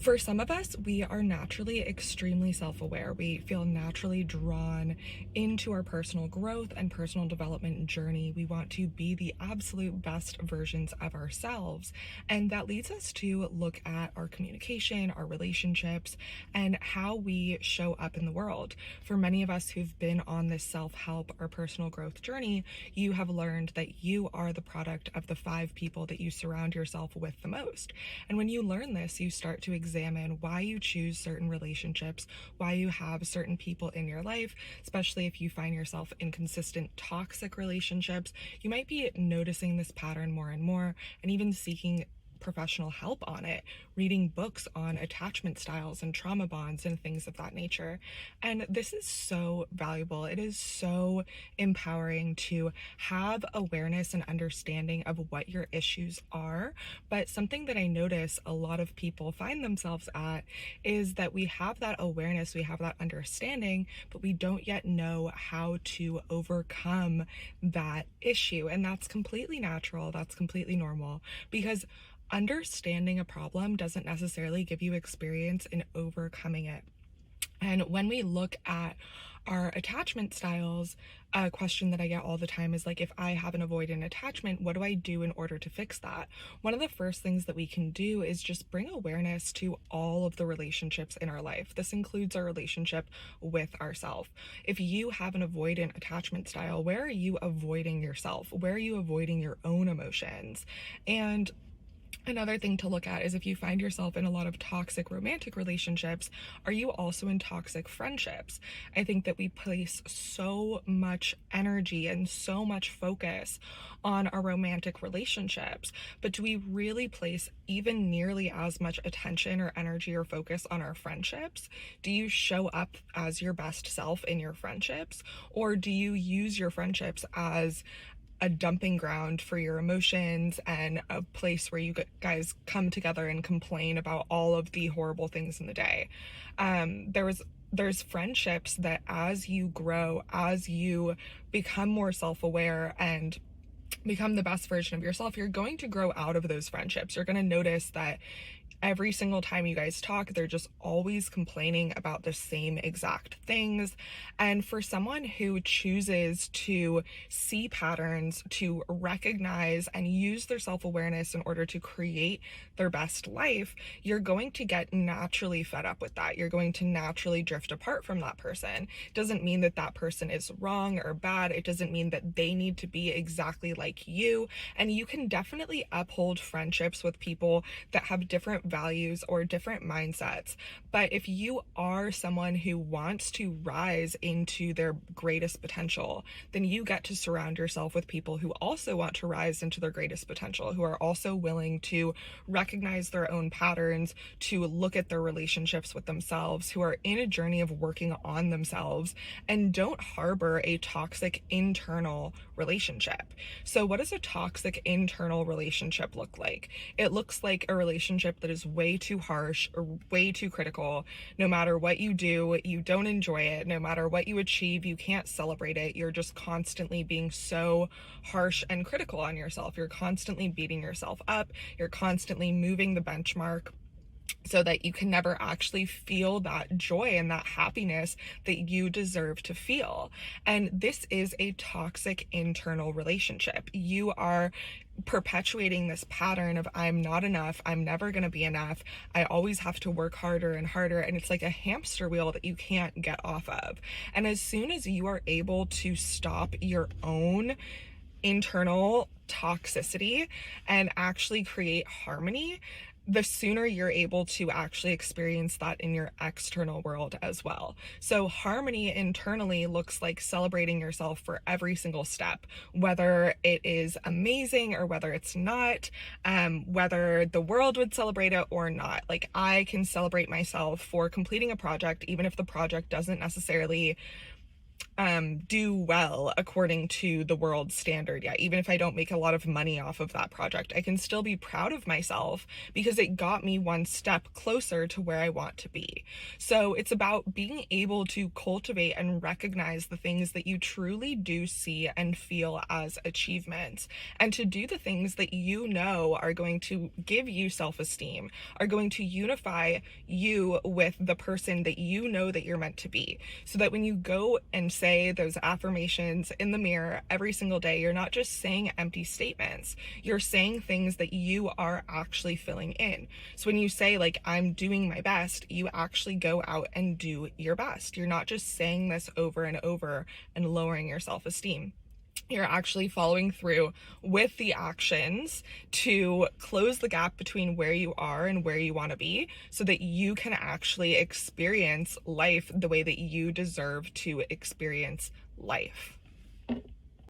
For some of us, we are naturally extremely self-aware. We feel naturally drawn into our personal growth and personal development journey. We want to be the absolute best versions of ourselves. And that leads us to look at our communication, our relationships, and how we show up in the world. For many of us who've been on this self-help or personal growth journey, you have learned that you are the product of the 5 people that you surround yourself with the most. And when you learn this, you start to examine why you choose certain relationships, why you have certain people in your life, especially if you find yourself in consistent toxic relationships. You might be noticing this pattern more and more, and even seeking professional help on it, reading books on attachment styles and trauma bonds and things of that nature. And this is so valuable. It is so empowering to have awareness and understanding of what your issues are. But something that I notice a lot of people find themselves at is that we have that awareness, we have that understanding, but we don't yet know how to overcome that issue. And that's completely natural, that's completely normal, because understanding a problem doesn't necessarily give you experience in overcoming it. And when we look at our attachment styles, a question that I get all the time is like, if I have an avoidant attachment, what do I do in order to fix that? One of the first things that we can do is just bring awareness to all of the relationships in our life. This includes our relationship with ourselves. If you have an avoidant attachment style, where are you avoiding yourself? Where are you avoiding your own emotions? And another thing to look at is if you find yourself in a lot of toxic romantic relationships, are you also in toxic friendships? I think that we place so much energy and so much focus on our romantic relationships, but do we really place even nearly as much attention or energy or focus on our friendships? Do you show up as your best self in your friendships, or do you use your friendships as a dumping ground for your emotions and a place where you guys come together and complain about all of the horrible things in the day? There's friendships that as you grow, as you become more self-aware and become the best version of yourself, you're going to grow out of those friendships. You're going to notice that every single time you guys talk, they're just always complaining about the same exact things. And for someone who chooses to see patterns, to recognize and use their self-awareness in order to create their best life, you're going to get naturally fed up with that. You're going to naturally drift apart from that person. It doesn't mean that that person is wrong or bad. It doesn't mean that they need to be exactly like you. And you can definitely uphold friendships with people that have different values or different mindsets. But if you are someone who wants to rise into their greatest potential, then you get to surround yourself with people who also want to rise into their greatest potential, who are also willing to recognize their own patterns, to look at their relationships with themselves, who are in a journey of working on themselves and don't harbor a toxic internal relationship. So what does a toxic internal relationship look like? It looks like a relationship that is way too harsh or way too critical. No matter what you do, you don't enjoy it. No matter what you achieve, you can't celebrate it. You're just constantly being so harsh and critical on yourself. You're constantly beating yourself up. You're constantly moving the benchmark so that you can never actually feel that joy and that happiness that you deserve to feel. And this is a toxic internal relationship. You are perpetuating this pattern of, I'm not enough, I'm never going to be enough, I always have to work harder and harder, and it's like a hamster wheel that you can't get off of. And as soon as you are able to stop your own internal toxicity and actually create harmony, the sooner you're able to actually experience that in your external world as well. So harmony internally looks like celebrating yourself for every single step, whether it is amazing or whether it's not, whether the world would celebrate it or not. Like, I can celebrate myself for completing a project, even if the project doesn't necessarily do well according to the world's standard yet. Even if I don't make a lot of money off of that project, I can still be proud of myself because it got me one step closer to where I want to be. So it's about being able to cultivate and recognize the things that you truly do see and feel as achievements, and to do the things that you know are going to give you self-esteem, are going to unify you with the person that you know that you're meant to be, so that when you go and say those affirmations in the mirror every single day, you're not just saying empty statements, you're saying things that you are actually filling in. So when you say, like, I'm doing my best, you actually go out and do your best. You're not just saying this over and over and lowering your self-esteem. You're actually following through with the actions to close the gap between where you are and where you want to be, so that you can actually experience life the way that you deserve to experience life.